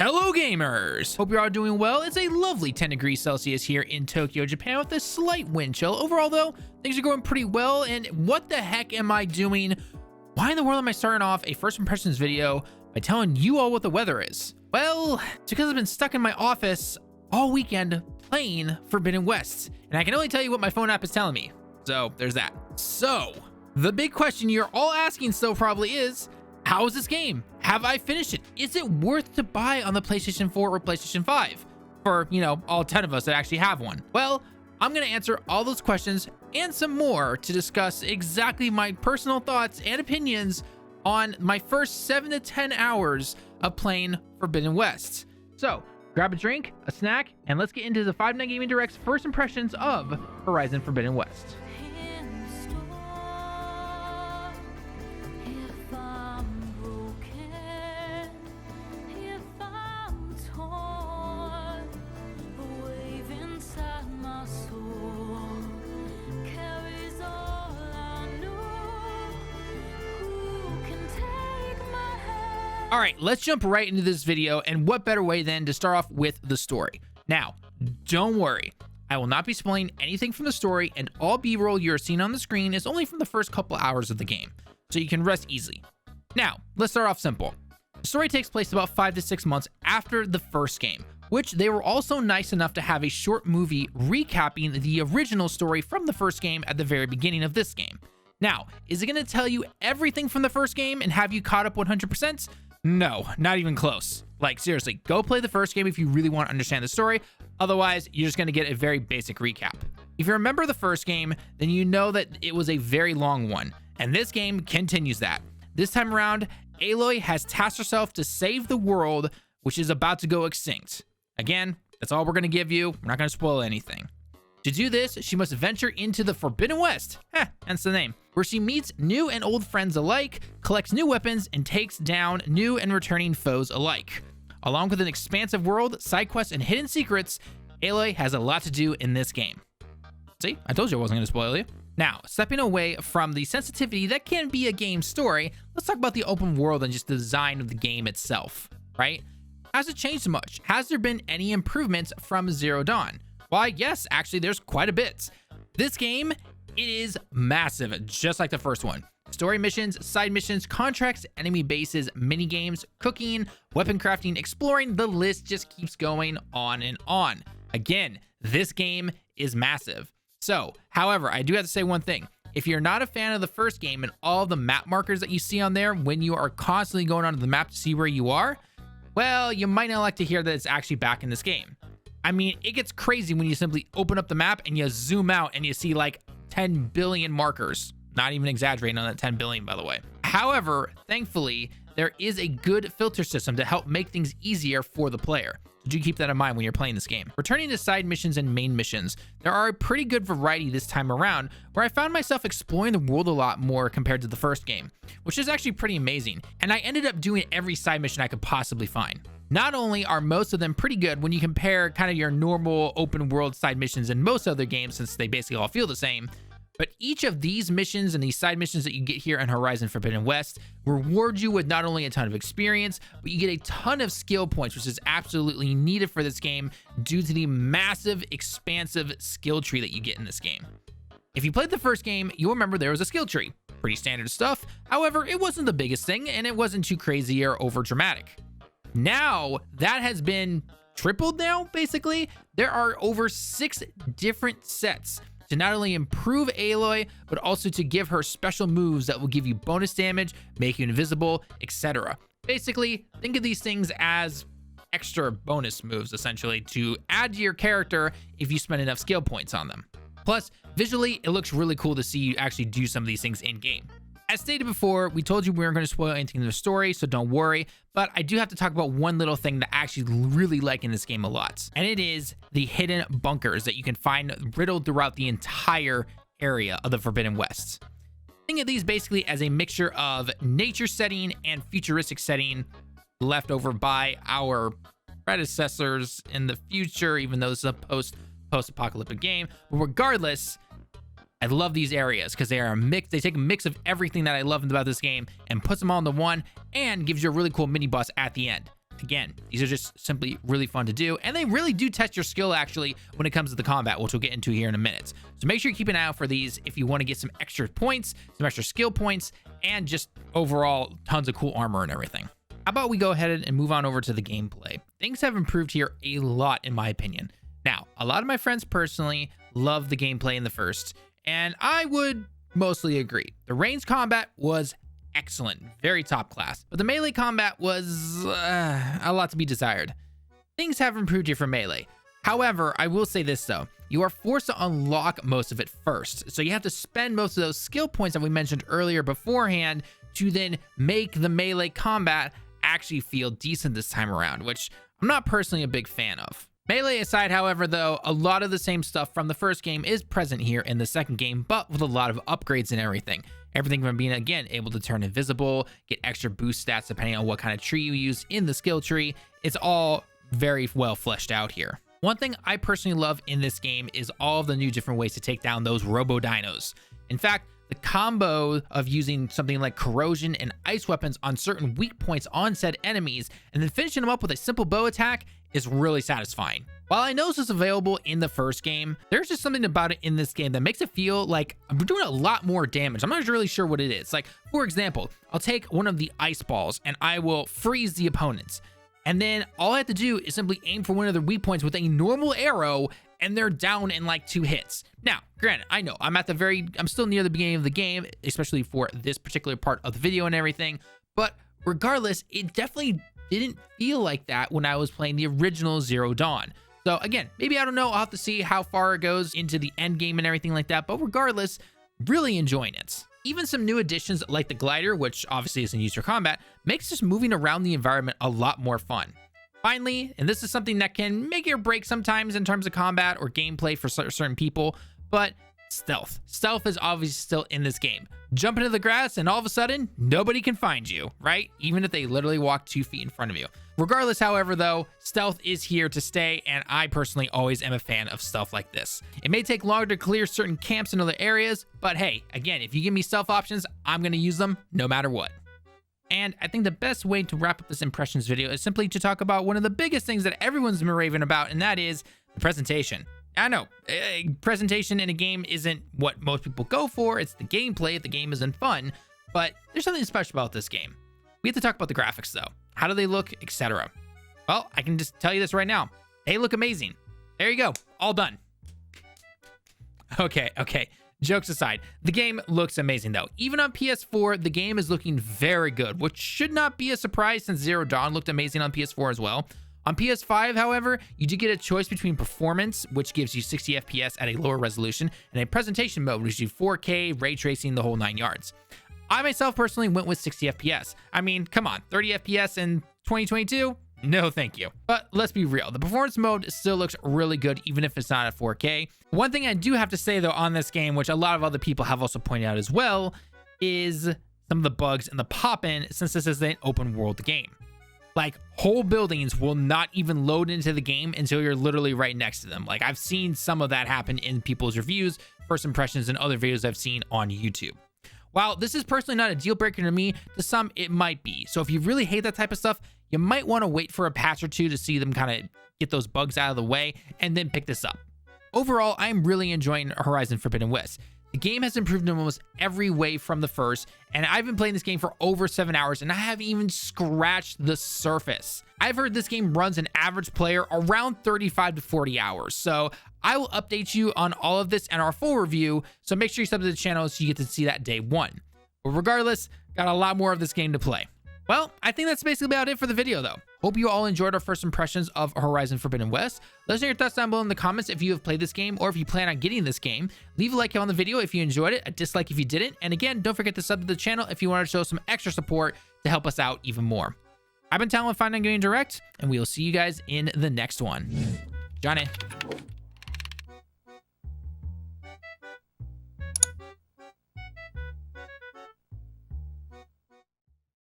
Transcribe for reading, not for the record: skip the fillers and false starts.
Hello gamers! Hope you're all doing well. It's a lovely 10 degrees Celsius here in Tokyo, Japan with a slight wind chill. Overall though, things are going pretty well, and what the heck am I doing? Why in the world am I starting off a first impressions video by telling you all what the weather is? Well, it's because I've been stuck in my office all weekend playing Forbidden West, and I can only tell you what my phone app is telling me. So there's that. So the big question you're all asking still probably is, how is this game? Have I finished it? Is it worth to buy on the PlayStation 4 or PlayStation 5? For, all 10 of us that actually have one. Well, I'm going to answer all those questions and some more to discuss exactly my personal thoughts and opinions on my first 7 to 10 hours of playing Forbidden West. So, grab a drink, a snack, and let's get into the Five Nights Gaming Direct's first impressions of Horizon Forbidden West. All right, let's jump right into this video, and what better way than to start off with the story. Now, don't worry, I will not be spoiling anything from the story, and all B-roll you're seeing on the screen is only from the first couple hours of the game, so you can rest easily. Now, let's start off simple. The story takes place about 5 to 6 months after the first game, which they were also nice enough to have a short movie recapping the original story from the first game at the very beginning of this game. Now, is it going to tell you everything from the first game and have you caught up 100%? No, not even close. Like, seriously, go play the first game if you really want to understand the story. Otherwise, you're just going to get a very basic recap. If you remember the first game, then you know that it was a very long one, and this game continues that. This time around, Aloy has tasked herself to save the world, which is about to go extinct. Again, that's all we're going to give you. We're not going to spoil anything. To do this, she must venture into the Forbidden West, hence the name, where she meets new and old friends alike, collects new weapons, and takes down new and returning foes alike. Along with an expansive world, side quests, and hidden secrets, Aloy has a lot to do in this game. See, I told you I wasn't going to spoil you. Now, stepping away from the sensitivity that can be a game story, let's talk about the open world and just the design of the game itself, right? Has it changed much? Has there been any improvements from Zero Dawn? Why, yes, actually, there's quite a bit. This game, it is massive, just like the first one. Story missions, side missions, contracts, enemy bases, mini games, cooking, weapon crafting, exploring, the list just keeps going on and on. Again, this game is massive. So, however, I do have to say one thing. If you're not a fan of the first game and all the map markers that you see on there when you are constantly going onto the map to see where you are, well, you might not like to hear that it's actually back in this game. I mean, it gets crazy when you simply open up the map and you zoom out and you see like 10 billion markers. Not even exaggerating on that 10 billion, by the way. However, thankfully, there is a good filter system to help make things easier for the player. So do keep that in mind when you're playing this game. Returning to side missions and main missions, there are a pretty good variety this time around, where I found myself exploring the world a lot more compared to the first game, which is actually pretty amazing. And I ended up doing every side mission I could possibly find. Not only are most of them pretty good when you compare kind of your normal open world side missions in most other games, since they basically all feel the same, but each of these missions and these side missions that you get here in Horizon Forbidden West reward you with not only a ton of experience, but you get a ton of skill points, which is absolutely needed for this game due to the massive, expansive skill tree that you get in this game. If you played the first game, you'll remember there was a skill tree. Pretty standard stuff. However, it wasn't the biggest thing, and it wasn't too crazy or over dramatic. Now, that has been tripled now, basically. There are over 6 different sets to not only improve Aloy, but also to give her special moves that will give you bonus damage, make you invisible, etc. Basically, think of these things as extra bonus moves, essentially, to add to your character if you spend enough skill points on them. Plus, visually, it looks really cool to see you actually do some of these things in-game. As stated before, we told you we weren't going to spoil anything in the story, so don't worry, but I do have to talk about one little thing that I actually really like in this game a lot, and it is the hidden bunkers that you can find riddled throughout the entire area of the Forbidden West. Think of these basically as a mixture of nature setting and futuristic setting left over by our predecessors in the future, even though this is a post-apocalyptic game, but regardless, I love these areas because they are a mix. They take a mix of everything that I love about this game and puts them all into one and gives you a really cool mini boss at the end. again, these are just simply really fun to do, and they really do test your skill actually when it comes to the combat, which we'll get into here in a minute. So make sure you keep an eye out for these if you want to get some extra points, some extra skill points, and just overall tons of cool armor and everything. How about we go ahead and move on over to the gameplay? Things have improved here a lot in my opinion. Now, a lot of my friends personally love the gameplay in the first, and I would mostly agree. The ranged combat was excellent, very top class, but the melee combat was a lot to be desired. Things have improved here for melee. However, I will say this though, you are forced to unlock most of it first, so you have to spend most of those skill points that we mentioned earlier beforehand to then make the melee combat actually feel decent this time around, which I'm not personally a big fan of. Melee aside, however, though, a lot of the same stuff from the first game is present here in the second game, but with a lot of upgrades and everything. Everything from being, again, able to turn invisible, get extra boost stats depending on what kind of tree you use in the skill tree. It's all very well fleshed out here. One thing I personally love in this game is all of the new different ways to take down those robo-dinos. In fact, the combo of using something like corrosion and ice weapons on certain weak points on said enemies, and then finishing them up with a simple bow attack is really satisfying. While I know this is available in the first game, there's just something about it in this game that makes it feel like I'm doing a lot more damage. I'm not really sure what it is. Like, for example, I'll take one of the ice balls and I will freeze the opponents. And then all I have to do is simply aim for one of their weak points with a normal arrow, and they're down in like 2 hits. Now, granted, I know I'm still near the beginning of the game, especially for this particular part of the video and everything, but regardless, it definitely didn't feel like that when I was playing the original Zero Dawn. So again, maybe, I don't know, I'll have to see how far it goes into the end game and everything like that, but regardless, really enjoying it. Even some new additions like the glider, which obviously isn't used for combat, makes just moving around the environment a lot more fun. Finally, and this is something that can make or break sometimes in terms of combat or gameplay for certain people, but stealth. Stealth is obviously still in this game. Jump into the grass and all of a sudden, nobody can find you, right? Even if they literally walk 2 feet in front of you. Regardless, however, though, stealth is here to stay, and I personally always am a fan of stealth like this. It may take longer to clear certain camps in other areas, but hey, again, if you give me stealth options, I'm going to use them no matter what. And I think the best way to wrap up this impressions video is simply to talk about one of the biggest things that everyone's been raving about, and that is the presentation. I know, presentation in a game isn't what most people go for. It's the gameplay if the game isn't fun, but there's something special about this game. We have to talk about the graphics though. How do they look, etc. Well, I can just tell you this right now. They look amazing. There you go, all done. Okay. Jokes aside, the game looks amazing though. Even on PS4, the game is looking very good, which should not be a surprise since Zero Dawn looked amazing on PS4 as well. On PS5, however, you do get a choice between performance, which gives you 60 FPS at a lower resolution, and a presentation mode, which gives you 4K, ray tracing, the whole 9 yards. I myself personally went with 60 FPS. I mean, come on, 30 FPS in 2022? No, thank you. But let's be real. The performance mode still looks really good, even if it's not at 4K. One thing I do have to say, though, on this game, which a lot of other people have also pointed out as well, is some of the bugs and the pop-in, since this is an open world game. Like, whole buildings will not even load into the game until you're literally right next to them. Like, I've seen some of that happen in people's reviews, first impressions, and other videos I've seen on YouTube. While this is personally not a deal breaker to me, to some it might be. So if you really hate that type of stuff, you might want to wait for a patch or two to see them kind of get those bugs out of the way and then pick this up. Overall, I'm really enjoying Horizon Forbidden West. The game has improved in almost every way from the first, and I've been playing this game for over 7 hours and I haven't even scratched the surface. I've heard this game runs an average player around 35 to 40 hours, so I will update you on all of this and our full review, so make sure you sub to the channel so you get to see that day one. But regardless, got a lot more of this game to play. Well, I think that's basically about it for the video though. Hope you all enjoyed our first impressions of Horizon Forbidden West. Let us know your thoughts down below in the comments if you have played this game or if you plan on getting this game. Leave a like on the video if you enjoyed it, a dislike if you didn't, and again, don't forget to sub to the channel if you want to show some extra support to help us out even more. I've been Tallen, Finding Gaming Direct, and we will see you guys in the next one. Johnny.